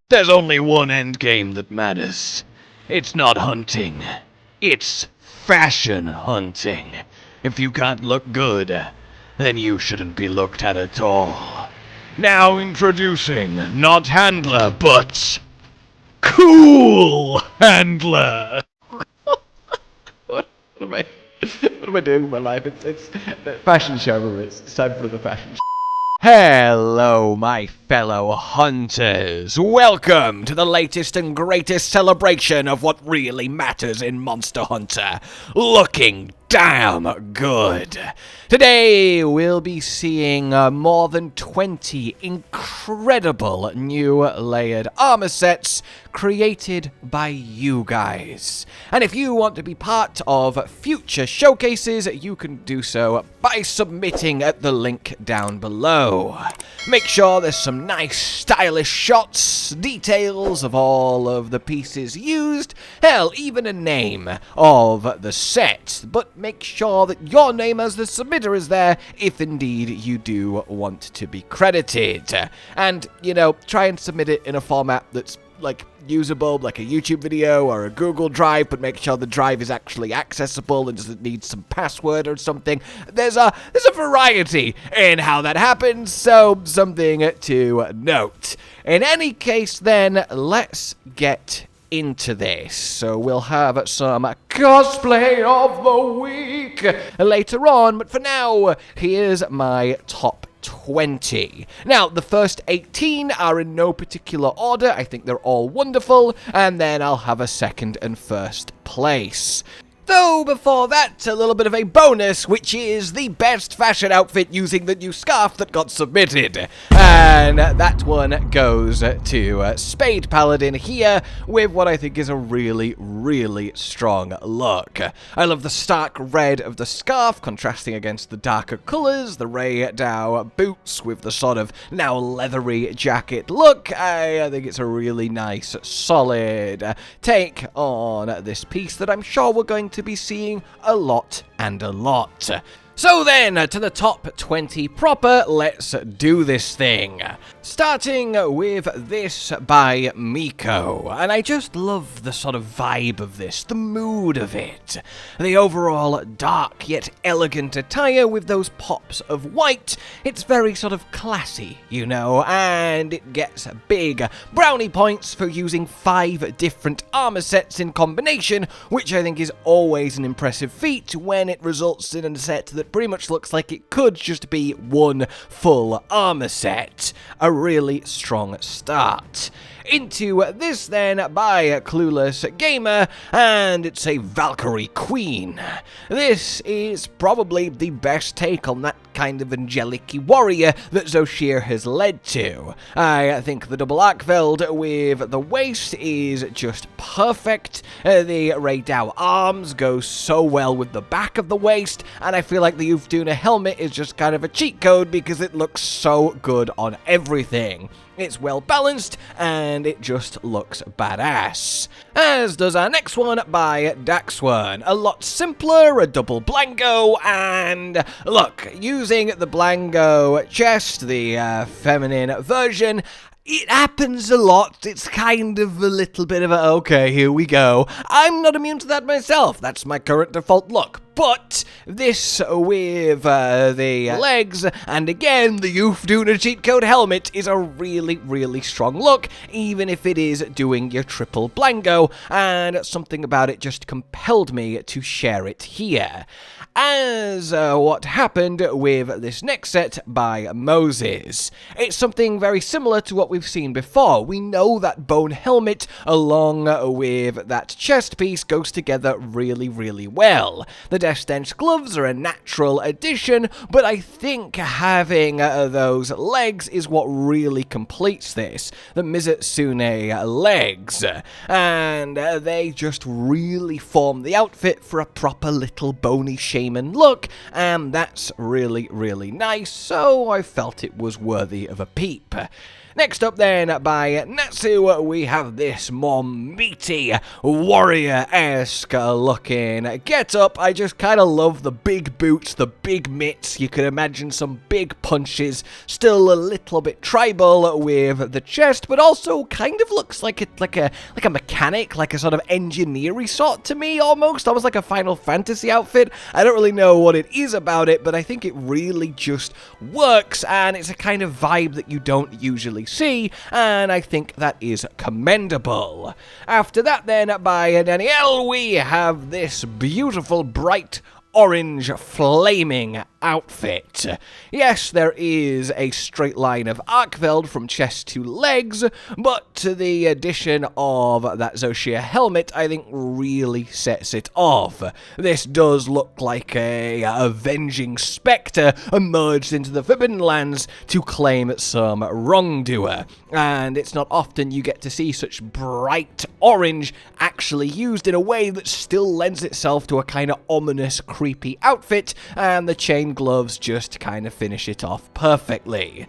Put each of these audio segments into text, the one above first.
There's only one endgame that matters. It's not hunting. It's fashion hunting. If you can't look good, then you shouldn't be looked at all. Now introducing, not handler, but cool handler. What am I doing with my life? It's fashion show. It's time for the fashion show. Hello, my fellow hunters. Welcome to the latest and greatest celebration of what really matters in Monster Hunter. Looking damn good. Today, we'll be seeing more than 20 incredible new layered armor sets created by you guys. And if you want to be part of future showcases, you can do so by submitting at the link down below. Make sure there's some nice stylish shots, details of all of the pieces used, hell, even a name of the set, but make sure that your name as the submitter is there if indeed you do want to be credited. And, you know, try and submit it in a format that's like usable, like a YouTube video or a Google Drive, but make sure the drive is actually accessible and doesn't need some password or something. There's a variety in how that happens, so something to note. In any case then, let's get into this. So we'll have some cosplay of the week later on, but for now, here's my top 20. Now, the first 18 are in no particular order. I think they're all wonderful, and then I'll have a second and first place. Though, before that, a little bit of a bonus, which is the best fashion outfit using the new scarf that got submitted. And that one goes to Spade Paladin here with what I think is a really, really strong look. I love the stark red of the scarf, contrasting against the darker colors, the Ray Dow boots with the sort of now leathery jacket look. I think it's a really nice, solid take on this piece that I'm sure we're going to be seeing a lot and a lot. So then, to the top 20 proper, let's do this thing. Starting with this by Miko, and I just love the sort of vibe of this, the mood of it. The overall dark yet elegant attire with those pops of white, it's very sort of classy, you know, and it gets big brownie points for using 5 different armor sets in combination, which I think is always an impressive feat when it results in a set that pretty much looks like it could just be one full armor set. A really strong start. Into this then by Clueless Gamer, and it's a Valkyrie Queen. This is probably the best take on that kind of angelic-y warrior that Zoshir has led to. I think the double arkveld with the waist is just perfect. The Raydao arms go so well with the back of the waist, and I feel like the Duna helmet is just kind of a cheat code because it looks so good on everything. It's well balanced, and it just looks badass. As does our next one by Daxwan. A lot simpler, a double blango, and look, using the blango chest, the feminine version, it happens a lot. It's kind of a little bit of a, okay, here we go. I'm not immune to that myself. That's my current default look. But this with the legs, and again, the Duna cheat code helmet is a really, really strong look, even if it is doing your triple blango, and something about it just compelled me to share it here. As what happened with this next set by Moses. It's something very similar to what we've seen before. We know that bone helmet along with that chest piece goes together really, really well. The Death Stench gloves are a natural addition, but I think having those legs is what really completes this. The mizutsune legs. And they just really form the outfit for a proper little bony shaman look, and that's really, really nice, so I felt it was worthy of a peep. Next up then, by Natsu, we have this more meaty, warrior-esque looking get-up. I just kind of love the big boots, the big mitts. You could imagine some big punches, still a little bit tribal with the chest, but also kind of looks like a mechanic, like a sort of engineering sort to me, almost like a Final Fantasy outfit. I don't really know what it is about it, but I think it really just works, and it's a kind of vibe that you don't usually see, and I think that is commendable. After that then, by Danielle, we have this beautiful bright orange flaming outfit. Yes, there is a straight line of arkveld from chest to legs, but the addition of that Zoshia helmet, I think, really sets it off. This does look like a avenging spectre emerged into the Forbidden Lands to claim some wrongdoer, and it's not often you get to see such bright orange actually used in a way that still lends itself to a kind of ominous, creepy outfit, and the chain gloves just kind of finish it off perfectly.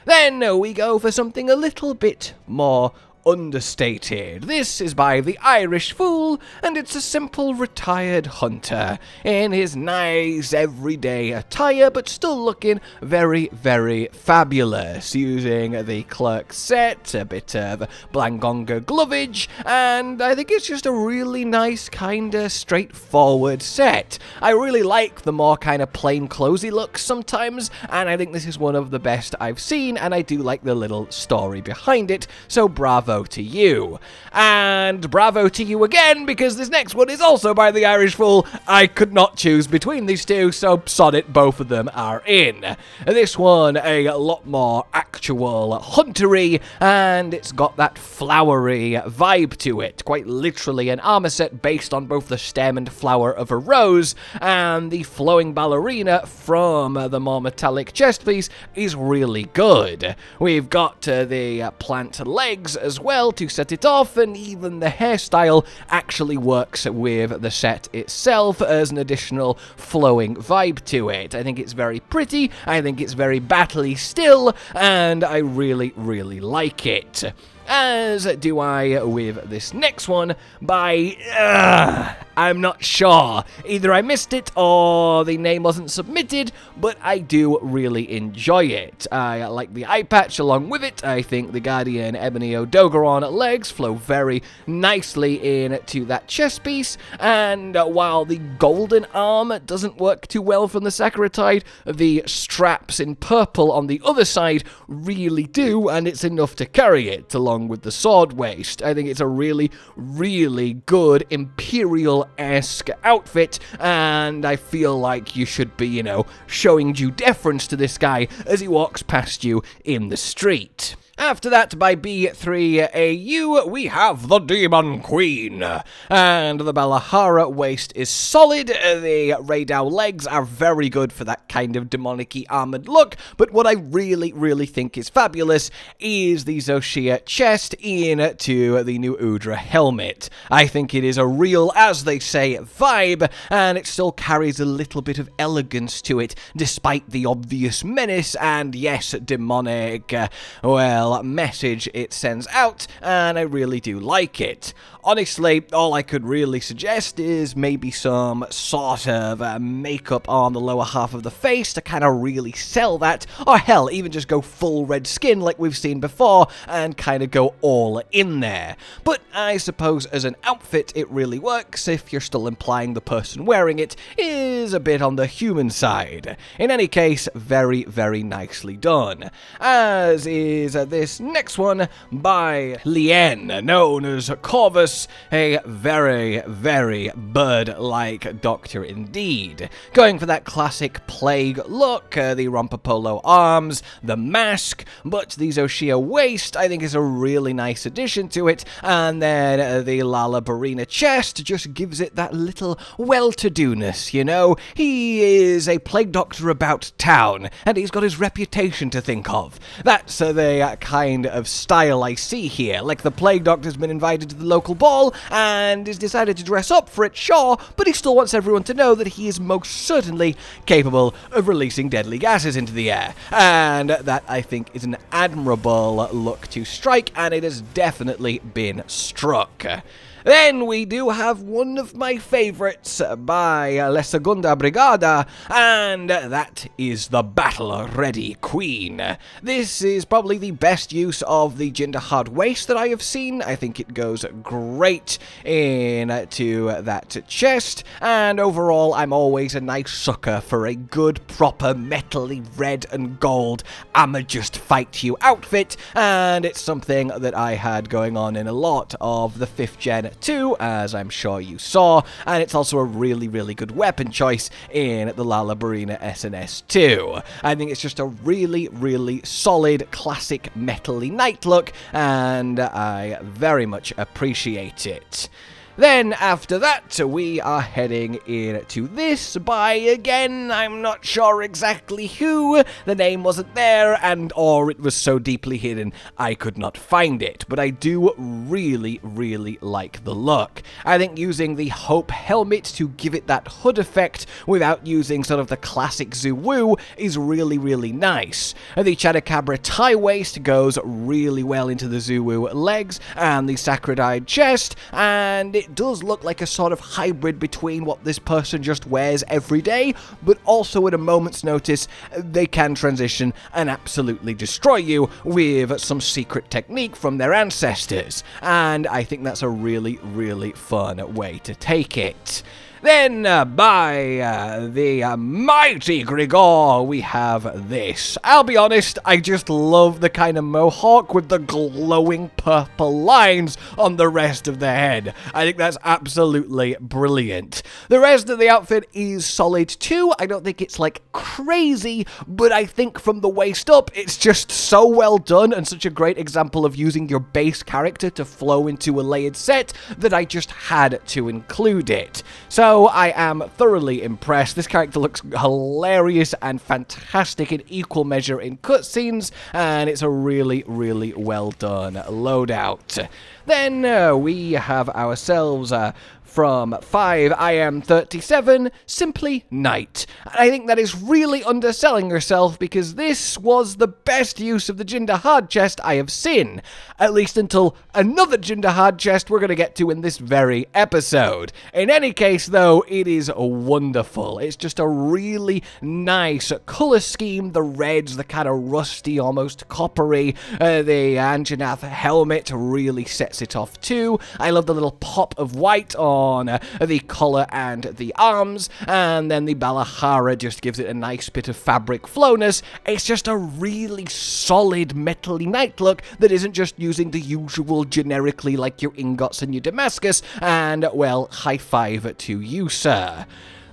Then we go for something a little bit more understated. This is by the Irish Fool, and it's a simple retired hunter in his nice everyday attire, but still looking very, very fabulous, using the clerk set, a bit of Blangonga glovage, and I think it's just a really nice, kinda straightforward set. I really like the more kind of plain clothes-y looks sometimes, and I think this is one of the best I've seen, and I do like the little story behind it, so bravo to you. And bravo to you again, because this next one is also by the Irish Fool. I could not choose between these two, so sod it, both of them are in. This one, a lot more actual huntery, and it's got that flowery vibe to it. Quite literally an armor set based on both the stem and flower of a rose, and the flowing ballerina from the more metallic chest piece is really good. We've got the plant legs as well to set it off, and even the hairstyle actually works with the set itself as an additional flowing vibe to it. I think it's very pretty, I think it's very battle-y still, and I really, really like it. As do I with this next one by, I'm not sure. Either I missed it or the name wasn't submitted, but I do really enjoy it. I like the eye patch along with it. I think the Guardian Ebony Odogaron legs flow very nicely into that chest piece, and while the golden arm doesn't work too well from the Saccharitide, the straps in purple on the other side really do, and it's enough to carry it along with the sword waist. I think it's a really, really good Imperial-esque outfit, and I feel like you should be, showing due deference to this guy as he walks past you in the street. After that, by B3AU, we have the Demon Queen, and the Balahara waist is solid. The Raydao legs are very good for that kind of demonic-y armored look, but what I really, really think is fabulous is the Zoshia chest into the new Udra helmet. I think it is a real, as they say, vibe, and it still carries a little bit of elegance to it, despite the obvious menace and, yes, demonic, message it sends out, and I really do like it. Honestly, all I could really suggest is maybe some sort of makeup on the lower half of the face to kind of really sell that, or hell, even just go full red skin like we've seen before and kind of go all in there. But I suppose as an outfit it really works if you're still implying the person wearing it is a bit on the human side. In any case, very, very nicely done. As is this next one by Lien, known as Corvus, a very, very bird-like doctor indeed. Going for that classic plague look, the romper polo arms, the mask, but the Zoshia waist I think is a really nice addition to it, and then the Lala Barina chest just gives it that little well-to-do-ness, He is a plague doctor about town, and he's got his reputation to think of. That's the kind of style I see here. Like, the Plague Doctor's been invited to the local ball and has decided to dress up for it, sure, but he still wants everyone to know that he is most certainly capable of releasing deadly gases into the air. And that, I think, is an admirable look to strike, and it has definitely been struck. Then we do have one of my favorites by La Segunda Brigada, and that is the Battle-Ready Queen. This is probably the best use of the dahaad waist that I have seen. I think it goes great into that chest, and overall I'm always a nice sucker for a good, proper, metally red and gold I'ma just fight you outfit, and it's something that I had going on in a lot of the 5th gen 2, as I'm sure you saw, and it's also a really, really good weapon choice in the Lalabarina SNS 2. I think it's just a really, really solid, classic metally knight look, and I very much appreciate it. Then, after that, we are heading into this by, again, I'm not sure exactly who. The name wasn't there, or it was so deeply hidden I could not find it. But I do really, really like the look. I think using the Hope helmet to give it that hood effect without using sort of the classic Zuwu is really, really nice. The Chadacabra tie waist goes really well into the Zuwu legs and the sacred-eyed chest, and it does look like a sort of hybrid between what this person just wears every day, but also at a moment's notice, they can transition and absolutely destroy you with some secret technique from their ancestors. And I think that's a really, really fun way to take it. Then, by the mighty Grigor, we have this. I'll be honest, I just love the kind of mohawk with the glowing purple lines on the rest of the head. I think that's absolutely brilliant. The rest of the outfit is solid too. I don't think it's, like, crazy, but I think from the waist up, it's just so well done and such a great example of using your base character to flow into a layered set that I just had to include it. So I am thoroughly impressed. This character looks hilarious and fantastic in equal measure in cutscenes, and it's a really, really well done loadout. Then we have ourselves from 5 IM37, simply Knight. And I think that is really underselling yourself, because this was the best use of the dahaad chest I have seen. At least until another dahaad chest we're going to get to in this very episode. In any case, though, it is wonderful. It's just a really nice colour scheme. The reds, the kind of rusty, almost coppery. The Anjanath helmet really sets it off too. I love the little pop of white on the collar and the arms, and then the Balahara just gives it a nice bit of fabric flowness. It's just a really solid metally knight look that isn't just using the usual generically like your ingots and your Damascus, and, well, high five to you, sir.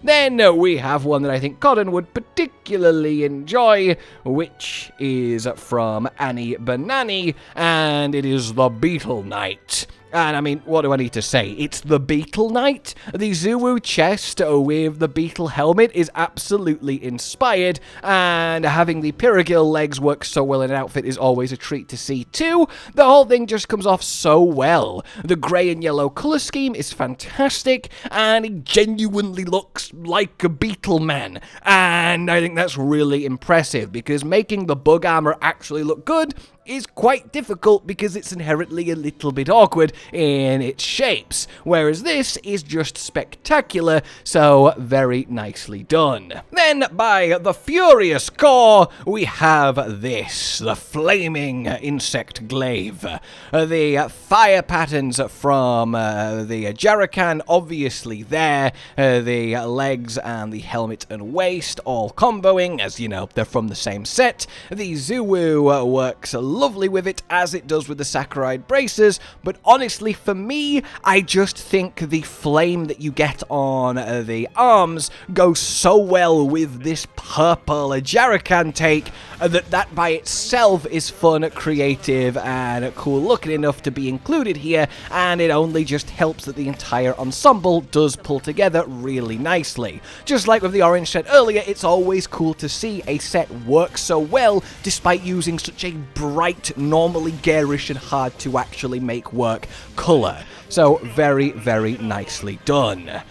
Then we have one that I think Cotton would particularly enjoy, which is from Annie Banani, and it is the Beetle Knight. And I mean, what do I need to say? It's the Beetle Knight. The Zuwu chest with the beetle helmet is absolutely inspired, and having the Piragil legs work so well in an outfit is always a treat to see too. The whole thing just comes off so well. The grey and yellow colour scheme is fantastic, and he genuinely looks like a beetle man. And I think that's really impressive, because making the bug armour actually look good is quite difficult because it's inherently a little bit awkward in its shapes, whereas this is just spectacular, so very nicely done. Then, by the Furious Core, we have this, the Flaming Insect Glaive. The fire patterns from the Jarakan, obviously there, the legs and the helmet and waist all comboing, as you know, they're from the same set. The Zuwu works lovely with it, as it does with the Sakurai braces, but honestly, for me, I just think the flame that you get on the arms goes so well with this purple Jarakan take that by itself is fun, creative, and cool looking enough to be included here, and it only just helps that the entire ensemble does pull together really nicely. Just like with the orange set earlier, it's always cool to see a set work so well despite using such a bright bright, normally garish and hard to actually make work colour. So very, very nicely done.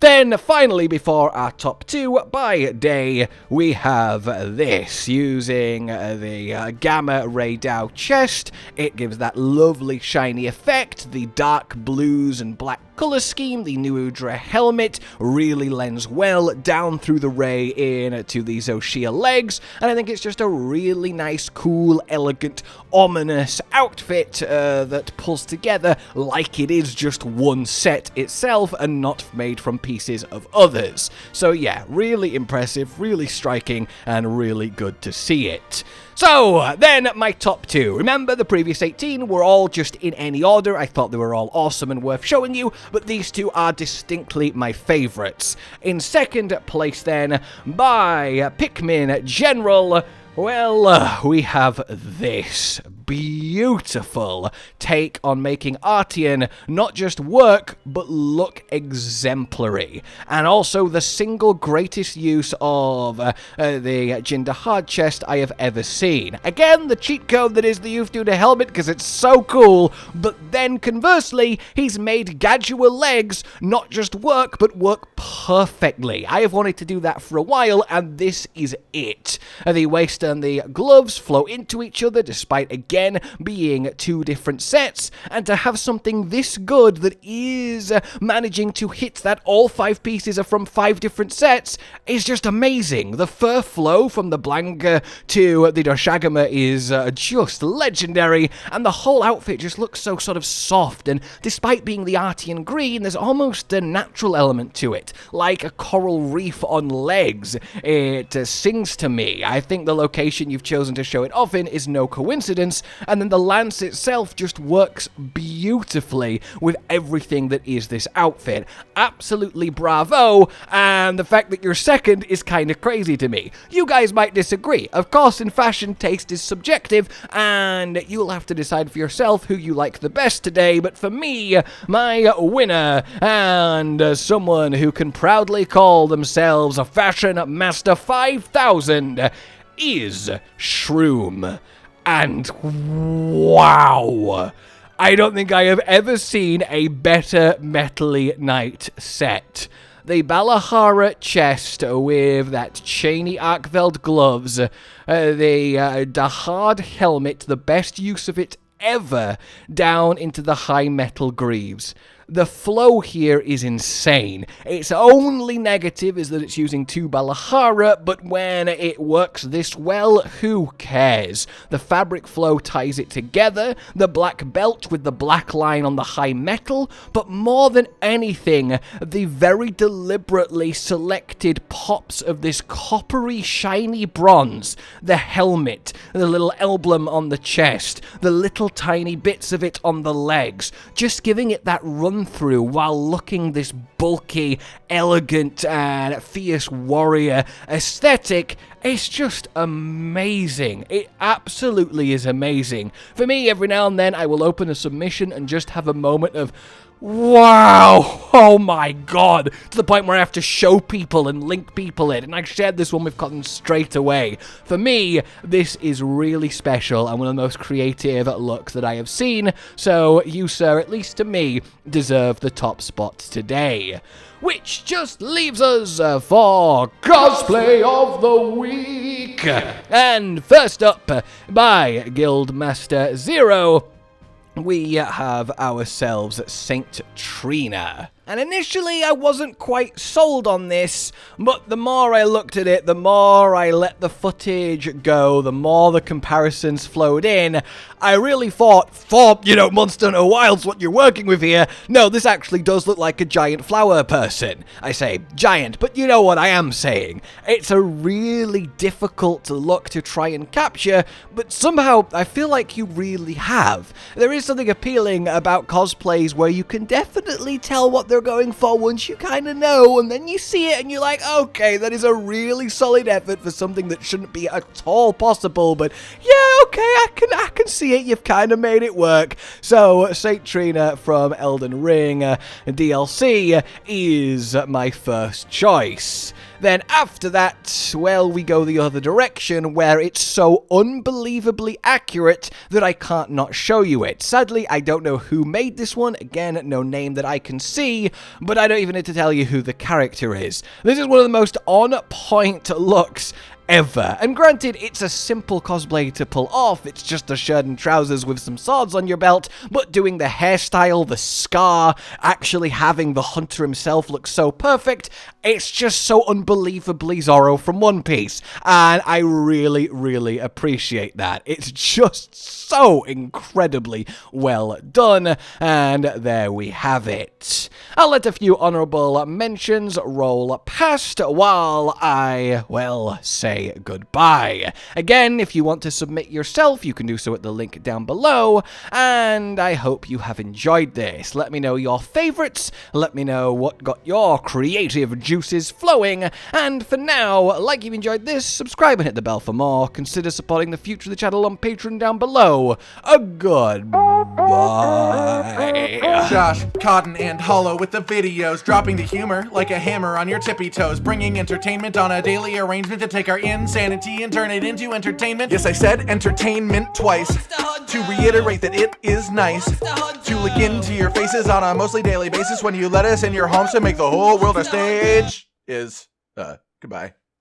Then, finally, before our top 2, by day, we have this, using the Gamma Ray Dow chest. It gives that lovely shiny effect. The dark blues and black colour scheme, the new Udra helmet, really lends well down through the ray into these shia legs, and I think it's just a really nice, cool, elegant, ominous outfit that pulls together like it is just one set itself and not made from pieces of others. So yeah, really impressive, really striking, and really good to see it. So, then my top 2. Remember, the previous 18 were all just in any order. I thought they were all awesome and worth showing you, but these 2 are distinctly my favourites. In second place, then, by Pikmin General, well, we have this beautiful take on making Artian not just work, but look exemplary. And also the single greatest use of the dahaad chest I have ever seen. Again, the cheat code that is the Duna helmet, because it's so cool, but then conversely, he's made Gadget legs not just work, but work perfectly. I have wanted to do that for a while, and this is it. The waist and the gloves flow into each other, despite, again, being 2 different sets, and to have something this good that is managing to hit that all 5 pieces are from 5 different sets is just amazing. The fur flow from the Blanca to the Doshagama is just legendary, and the whole outfit just looks so sort of soft, and despite being the Artian green, there's almost a natural element to it, like a coral reef on legs. It sings to me. I think the location you've chosen to show it off in is no coincidence, and then the lance itself just works beautifully with everything that is this outfit. Absolutely bravo, and the fact that you're second is kind of crazy to me. You guys might disagree. Of course, in fashion, taste is subjective, and you'll have to decide for yourself who you like the best today, but for me, my winner, and someone who can proudly call themselves a Fashion Master 5000, is Shroom. And wow, I don't think I have ever seen a better metally knight set. The Balahara chest with that chainy arkveld gloves, the dahaad helmet, the best use of it ever, down into the high metal greaves. The flow here is insane. Its only negative is that it's using 2 Balahara, but when it works this well, who cares? The fabric flow ties it together, the black belt with the black line on the high metal, but more than anything, the very deliberately selected pops of this coppery, shiny bronze, the helmet, the little emblem on the chest, the little tiny bits of it on the legs, just giving it that run through while looking this bulky, elegant, and fierce warrior aesthetic. It's just amazing. It absolutely is amazing. For me, every now and then, I will open a submission and just have a moment of, wow, oh my god, to the point where I have to show people and link people in, and I shared this one with Cotton straight away. For me, this is really special and one of the most creative looks that I have seen, so you, sir, at least to me, deserve the top spot today. Which just leaves us for Cosplay of the Week! And first up, by Guildmaster Zero, we have ourselves Saint Trina. And initially I wasn't quite sold on this, but the more I looked at it, the more I let the footage go, the more the comparisons flowed in, I really thought, Monster Hunter Wilds, what you're working with here, no, this actually does look like a giant flower person. I say giant, but you know what I am saying. It's a really difficult look to try and capture, but somehow I feel like you really have. There is something appealing about cosplays where you can definitely tell what they're going for once you kind of know, and then you see it and you're like, okay, that is a really solid effort for something that shouldn't be at all possible, but yeah, okay, I can see it. You've kind of made it work. So Saint Trina from Elden Ring DLC is my first choice. Then after that, well, we go the other direction, where it's so unbelievably accurate that I can't not show you it. Sadly, I don't know who made this one. Again, no name that I can see, but I don't even need to tell you who the character is. This is one of the most on-point looks ever. And granted, it's a simple cosplay to pull off. It's just a shirt and trousers with some swords on your belt, but doing the hairstyle, the scar, actually having the hunter himself look so perfect, it's just so unbelievably Zorro from One Piece. And I really, really appreciate that. It's just so incredibly well done. And there we have it. I'll let a few honorable mentions roll past while I, well, say goodbye. Again, if you want to submit yourself, you can do so at the link down below, and I hope you have enjoyed this. Let me know your favorites, let me know what got your creative juices flowing, and for now, like you've enjoyed this, subscribe and hit the bell for more. Consider supporting the future of the channel on Patreon down below. A goodbye. Josh, Cotton, and Hollow with the videos, dropping the humor like a hammer on your tippy toes, bringing entertainment on a daily arrangement to take our insanity and turn it into entertainment. Yes, I said entertainment twice, to reiterate that it is nice to look into your faces on a mostly daily basis when you let us in your homes to make the whole world a stage. Goodbye.